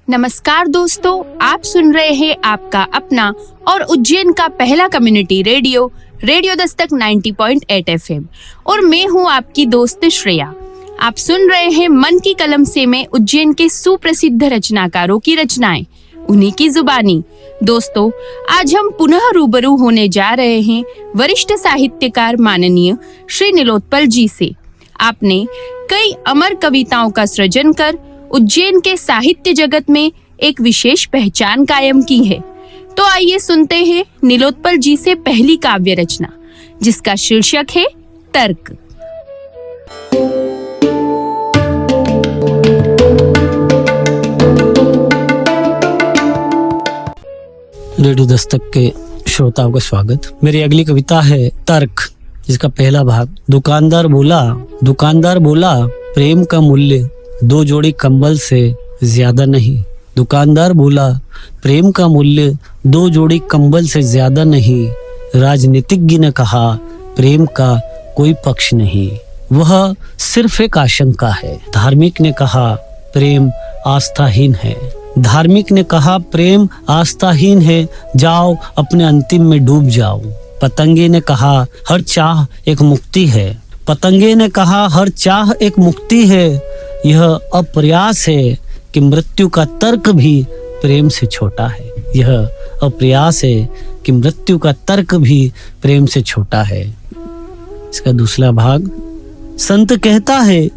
नमस्कार दोस्तों, आप सुन रहे हैं आपका अपना और उज्जैन का पहला कम्युनिटी रेडियो दस्तक 90.8 FM और मैं हूं आपकी दोस्त श्रेया। आप सुन रहे हैं मन की कलम से में उज्जैन के सुप्रसिद्ध रचनाकारों की रचनाएं, उन्हीं की जुबानी। दोस्तों, आज हम पुनः रूबरू होने जा रहे हैं वरिष्ठ साहित्यकार माननीय श्री नीलोत्पल जी से। आपने कई अमर कविताओं का सृजन कर उज्जैन के साहित्य जगत में एक विशेष पहचान कायम की है। तो आइए सुनते हैं नीलोत्पल जी से पहली काव्य रचना, जिसका शीर्षक है तर्क। रेडियो दस्तक के श्रोताओं का स्वागत। मेरी अगली कविता है तर्क, जिसका पहला भाग। दुकानदार बोला प्रेम का मूल्य 2 जोड़ी कंबल से ज्यादा नहीं। दुकानदार बोला प्रेम का मूल्य 2 जोड़ी कंबल से ज्यादा नहीं। राजनीतिज्ञ ने कहा प्रेम का कोई पक्ष नहीं, वह सिर्फ एक आशंका है। धार्मिक ने कहा प्रेम आस्थाहीन है। धार्मिक ने कहा प्रेम आस्थाहीन है, जाओ अपने अंतिम में डूब जाओ। पतंगे ने कहा हर चाह एक मुक्ति है। पतंगे ने कहा हर चाह एक मुक्ति है। यह अप्रयास है कि मृत्यु का तर्क भी प्रेम से छोटा है। यह अप्रयास है कि मृत्यु का तर्क भी प्रेम से छोटा है। इसका दूसरा भाग। संत कहता है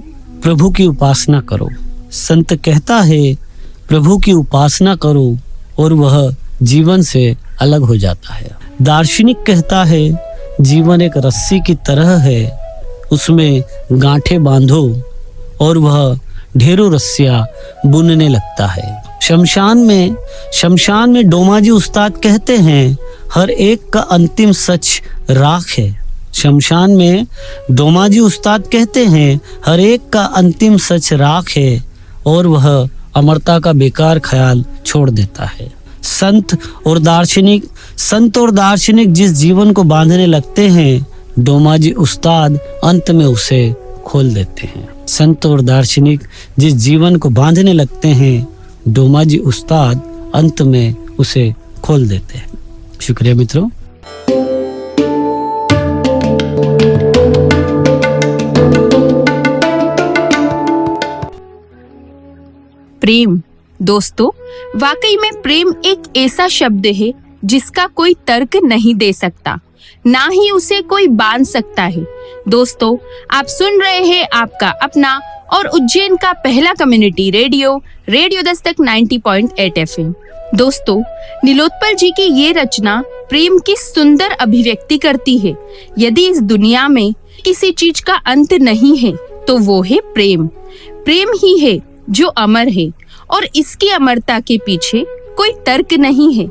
प्रभु की उपासना करो। संत कहता है प्रभु की उपासना करो और वह जीवन से अलग हो जाता है। दार्शनिक कहता है जीवन एक रस्सी की तरह है, उसमें गांठें बांधो और वह ढेरों रस्सियां बुनने लगता है। शमशान में डोमाजी उस्ताद कहते हैं हर एक का अंतिम सच राख है। शमशान में डोमाजी उस्ताद कहते हैं हर एक का अंतिम सच राख है और वह अमरता का बेकार ख्याल छोड़ देता है। संत और दार्शनिक जिस जीवन को बांधने लगते हैं, डोमाजी उस्ताद अंत में उसे खोल देते हैं। संत और दार्शनिक जिस जीवन को बांधने लगते हैं, डोमाजी उस्ताद अंत में उसे खोल देते हैं। शुक्रिया मित्रों। प्रेम। दोस्तों, वाकई में प्रेम एक ऐसा शब्द है जिसका कोई तर्क नहीं दे सकता, ना ही उसे कोई बांध सकता है। दोस्तों, आप सुन रहे हैं आपका अपना और उज्जैन का पहला कम्युनिटी रेडियो दस्तक 90.8 FM। दोस्तों, नीलोत्पल जी की ये रचना प्रेम की सुंदर अभिव्यक्ति करती है। यदि इस दुनिया में किसी चीज का अंत नहीं है तो वो है प्रेम। प्रेम ही है जो अमर है और इसकी अमरता के पीछे कोई तर्क नहीं है।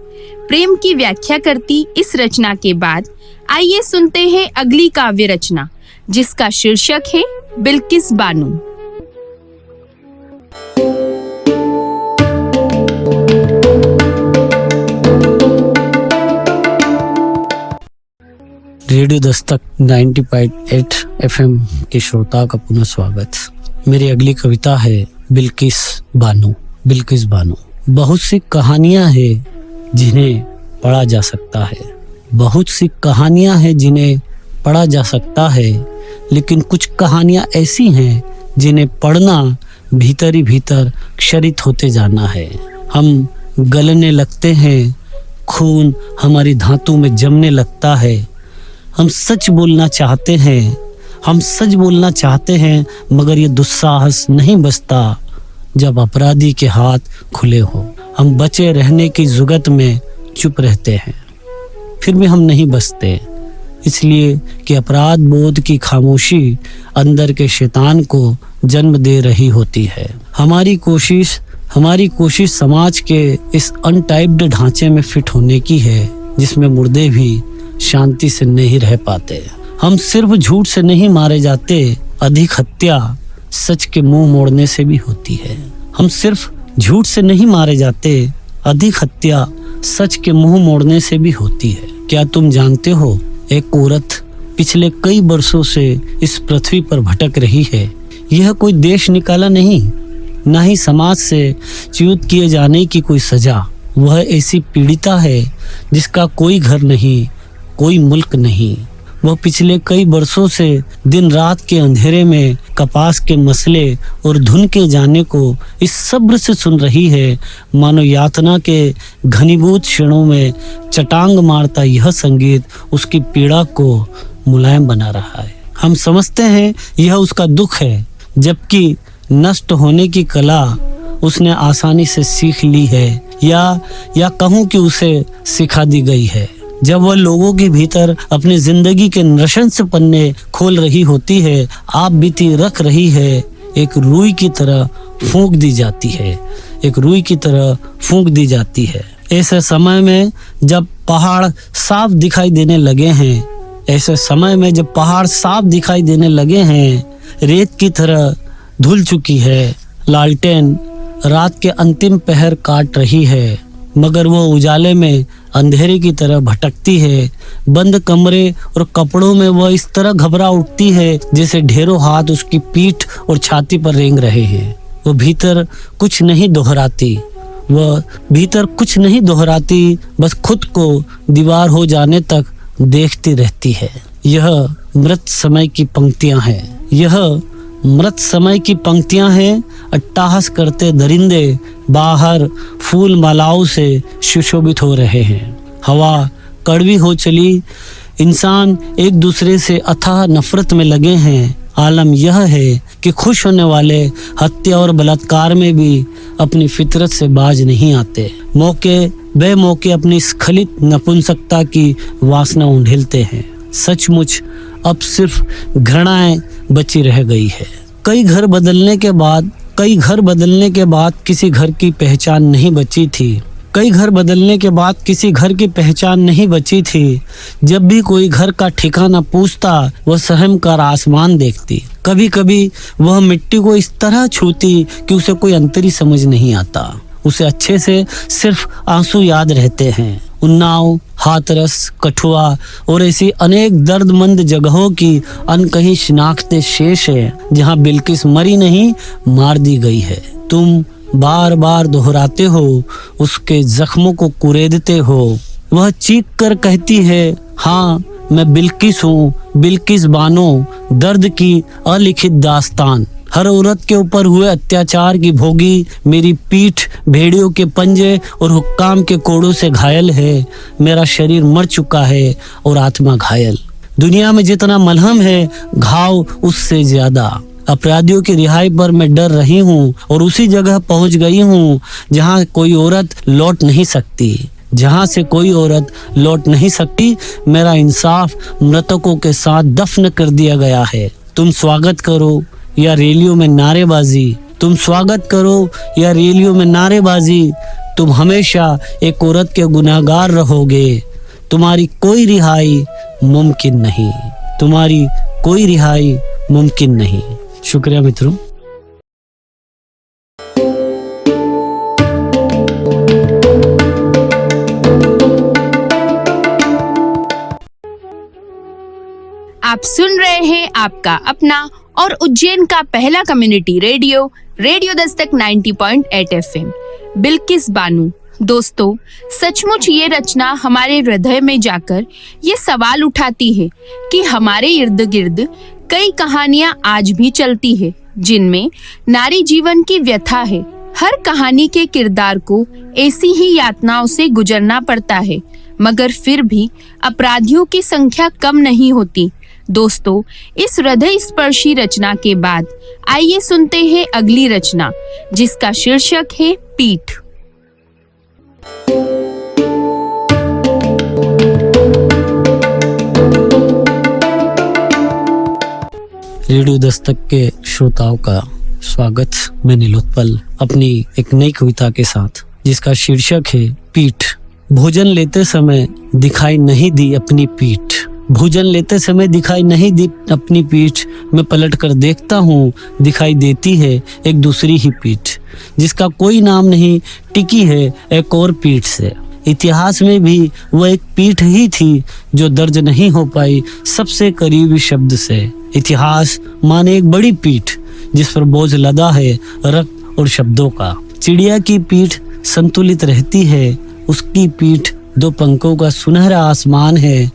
प्रेम की व्याख्या करती इस रचना के बाद आइए सुनते हैं अगली काव्य रचना, जिसका शीर्षक है बिल्किस बानो। रेडियो दस्तक 90.8 FM के श्रोता का पुनः स्वागत। मेरी अगली कविता है बिल्किस बानो। बहुत सी कहानियां हैं जिन्हें पढ़ा जा सकता है। बहुत सी कहानियां हैं जिन्हें पढ़ा जा सकता है, लेकिन कुछ कहानियां ऐसी हैं जिन्हें पढ़ना भीतर ही भीतर क्षरित होते जाना है। हम गलने लगते हैं, खून हमारी धातु में जमने लगता है। हम सच बोलना चाहते हैं मगर ये दुस्साहस नहीं बचता जब अपराधी के हाथ खुले हो। हम बचे रहने की जुगत में चुप रहते हैं, फिर भी हम नहीं बचते, इसलिए कि अपराध बोध की खामोशी अंदर के शैतान को जन्म दे रही होती है। हमारी कोशिश समाज के इस अनटाइप्ड ढांचे में फिट होने की है, जिसमें मुर्दे भी शांति से नहीं रह पाते। हम सिर्फ झूठ से नहीं मारे जाते, अधिक हत्या सच के मुंह मोड़ने से भी होती है। हम सिर्फ झूठ से नहीं मारे जाते, अधिक हत्या सच के मुंह मोड़ने से भी होती है। क्या तुम जानते हो, एक औरत पिछले कई वर्षों से इस पृथ्वी पर भटक रही है। यह कोई देश निकाला नहीं, न ही समाज से च्युत किए जाने की कोई सजा। वह ऐसी पीड़िता है जिसका कोई घर नहीं, कोई मुल्क नहीं। वह पिछले कई वर्षों से दिन रात के अंधेरे में कपास के मसले और धुन के जाने को इस सब्र से सुन रही है, मानो यातना के घनीभूत क्षणों में चटांग मारता यह संगीत उसकी पीड़ा को मुलायम बना रहा है। हम समझते हैं यह उसका दुख है, जबकि नष्ट होने की कला उसने आसानी से सीख ली है, या कहूँ कि उसे सिखा दी गई है। जब वह लोगों के भीतर अपनी जिंदगी के नृशंस पन्ने खोल रही होती है, आप बीती रख रही है, एक रुई की तरह फूंक दी जाती है, एक रुई की तरह फूंक दी जाती है। ऐसे समय में जब पहाड़ साफ दिखाई देने लगे हैं, ऐसे समय में जब पहाड़ साफ दिखाई देने लगे हैं, रेत की तरह धुल चुकी है, लालटेन रात के अंतिम पहर काट रही है, मगर वो उजाले में अंधेरे की तरह भटकती है। बंद कमरे और कपड़ों में वह इस तरह घबरा उठती है जैसे ढेरों हाथ उसकी पीठ और छाती पर रेंग रहे हैं। वो भीतर कुछ नहीं दोहराती, बस खुद को दीवार हो जाने तक देखती रहती है। यह मृत समय की पंक्तियां हैं। अट्टहास करते दरिंदे बाहर फूल मालाओं से सुशोभित हो रहे हैं। हवा कड़वी हो चली, इंसान एक दूसरे से अथाह नफरत में लगे हैं। आलम यह है कि खुश होने वाले हत्या और बलात्कार में भी अपनी फितरत से बाज नहीं आते। मौके बेमौके अपनी स्खलित नपुंसकता की वासना उंडेलते हैं। सचमुच अब सिर्फ घृणाएं बची रह गई है। कई घर बदलने के बाद किसी घर की पहचान नहीं बची थी। जब भी कोई घर का ठिकाना पूछता, वह सहम कर आसमान देखती। कभी कभी वह मिट्टी को इस तरह छूती कि उसे कोई अंतरी समझ नहीं आता। उसे अच्छे से सिर्फ आंसू याद रहते हैं। उन्नाव, हाथरस, कठुआ और ऐसी अनेक दर्दमंद जगहों की अनकही शिनाख्तें शेष है, जहां बिल्किस मरी नहीं, मार दी गई है। तुम बार बार दोहराते हो, उसके जख्मों को कुरेदते हो। वह चीख कर कहती है, हाँ मैं बिल्किस हूँ, बिल्किस बानो, दर्द की अलिखित दास्तान। हर औरत के ऊपर हुए अत्याचार की भोगी मेरी पीठ भेड़ियों के पंजे और हुक्काम के कोड़ों से घायल है। मेरा शरीर मर चुका है और आत्मा घायल। दुनिया में जितना मलहम है, घाव उससे ज्यादा। अपराधियों की रिहाई पर मैं डर रही हूँ और उसी जगह पहुँच गई हूँ जहाँ कोई औरत लौट नहीं सकती। मेरा इंसाफ मृतकों के साथ दफन कर दिया गया है। तुम स्वागत करो या रैलियों में नारेबाजी, तुम हमेशा एक औरत के गुनहगार रहोगे। तुम्हारी कोई रिहाई मुमकिन नहीं। शुक्रिया मित्रों। आप सुन रहे हैं आपका अपना और उज्जैन का पहला community radio Dastak 90.8 FM, Bilkis Bano. दोस्तों, सचमुच ये रचना हमारे हृदय में जाकर ये सवाल उठाती है कि हमारे इर्द गिर्द कई कहानियां आज भी चलती है जिनमें नारी जीवन की व्यथा है। हर कहानी के किरदार को ऐसी ही यातनाओं से गुजरना पड़ता है, मगर फिर भी अपराधियों की संख्या कम नहीं होती। दोस्तों, इस हृदय स्पर्शी रचना के बाद आइए सुनते हैं अगली रचना, जिसका शीर्षक है पीठ। रेडियो दस्तक के श्रोताओं का स्वागत। मैं नीलोत्पल अपनी एक नई कविता के साथ, जिसका शीर्षक है पीठ। भोजन लेते समय दिखाई नहीं दी अपनी पीठ। मैं पलट कर देखता हूँ, दिखाई देती है एक दूसरी ही पीठ, जिसका कोई नाम नहीं, टिकी है एक और पीठ से। इतिहास में भी वह एक पीठ ही थी जो दर्ज नहीं हो पाई सबसे करीबी शब्द से। इतिहास माने एक बड़ी पीठ जिस पर बोझ लदा है रक्त और शब्दों का। चिड़िया की पीठ संतुलित रहती है, उसकी पीठ दो पंखों का सुनहरा आसमान है।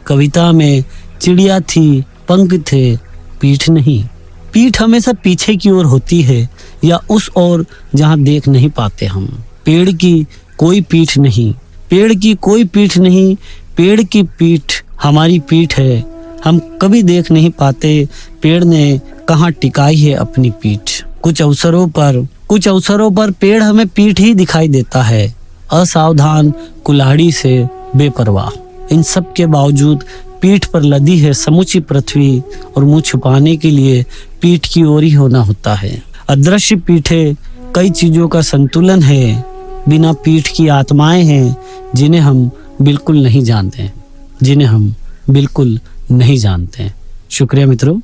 कविता में चिड़िया थी, पंख थे, पीठ नहीं। पीठ हमेशा पीछे की ओर होती है या उस ओर जहाँ देख नहीं पाते हम। पेड़ की कोई पीठ नहीं, पेड़ की कोई पीठ नहीं, पेड़ की पीठ हमारी पीठ है। हम कभी देख नहीं पाते पेड़ ने कहाँ टिकाई है अपनी पीठ। कुछ अवसरों पर पेड़ हमें पीठ ही दिखाई देता है, असावधान कुल्हाड़ी से बेपरवाह। इन सब के बावजूद पीठ पर लदी है समूची पृथ्वी और मुंह छुपाने के लिए पीठ की ओर ही होना होता है। अदृश्य पीठे कई चीजों का संतुलन है। बिना पीठ की आत्माएं हैं जिन्हें हम बिल्कुल नहीं जानते। शुक्रिया मित्रों।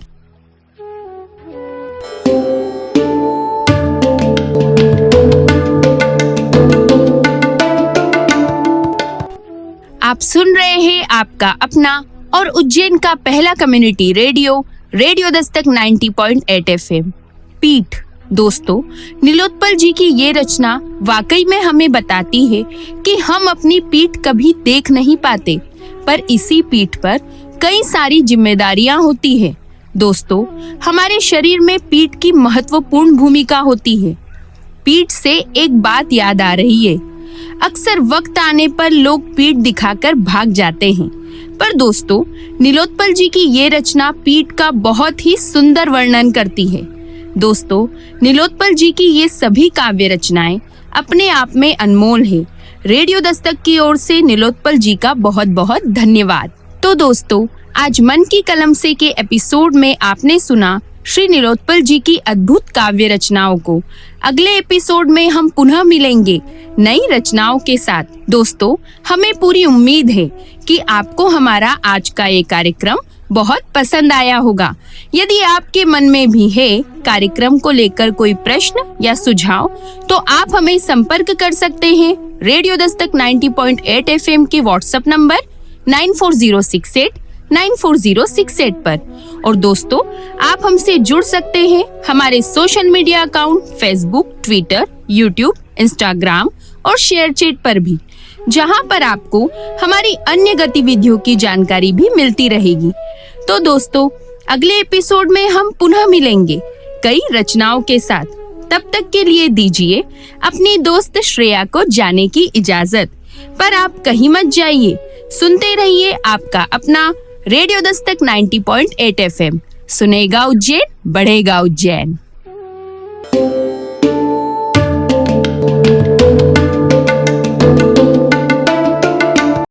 आप सुन रहे हैं आपका अपना और उज्जैन का पहला कम्युनिटी रेडियो दस्तक 90.8 FM। पीठ। दोस्तों, नीलोत्पल जी की ये रचना वाकई में हमें बताती है कि हम अपनी पीठ कभी देख नहीं पाते, पर इसी पीठ पर कई सारी जिम्मेदारियां होती है। दोस्तों, हमारे शरीर में पीठ की महत्वपूर्ण भूमिका होती है। पीठ से एक बात याद आ रही है, अक्सर वक्त आने पर लोग पीठ दिखाकर भाग जाते हैं, पर दोस्तों, नीलोत्पल जी की ये रचना पीठ का बहुत ही सुंदर वर्णन करती है। दोस्तों, नीलोत्पल जी की ये सभी काव्य रचनाएं अपने आप में अनमोल है। रेडियो दस्तक की ओर से नीलोत्पल जी का बहुत बहुत धन्यवाद। तो दोस्तों, आज मन की कलम से के एपिसोड में आपने सुना श्री नीलोत्पल जी की अद्भुत काव्य रचनाओं को। अगले एपिसोड में हम पुनः मिलेंगे नई रचनाओं के साथ। दोस्तों, हमें पूरी उम्मीद है कि आपको हमारा आज का ये कार्यक्रम बहुत पसंद आया होगा। यदि आपके मन में भी है कार्यक्रम को लेकर कोई प्रश्न या सुझाव, तो आप हमें संपर्क कर सकते हैं रेडियो दस्तक 90.8 FM के व्हाट्सएप नंबर 9406894068 पर। और दोस्तों, आप हमसे जुड़ सकते हैं हमारे social media account Facebook, Twitter, YouTube, Instagram और शेयरचैट पर भी, जहां पर आपको हमारी अन्य गतिविधियों की जानकारी भी मिलती रहेगी। तो दोस्तों, अगले एपिसोड में हम पुनः मिलेंगे कई रचनाओं के साथ। तब तक के लिए दीजिए अपनी दोस्त श्रेया को जाने की इजाजत। पर आप कहीं मत जाइए, सुनते रहिए आपका अपना रेडियो दस्तक 90.8 FM। सुनेगा उज्जैन, बढ़ेगा उज्जैन।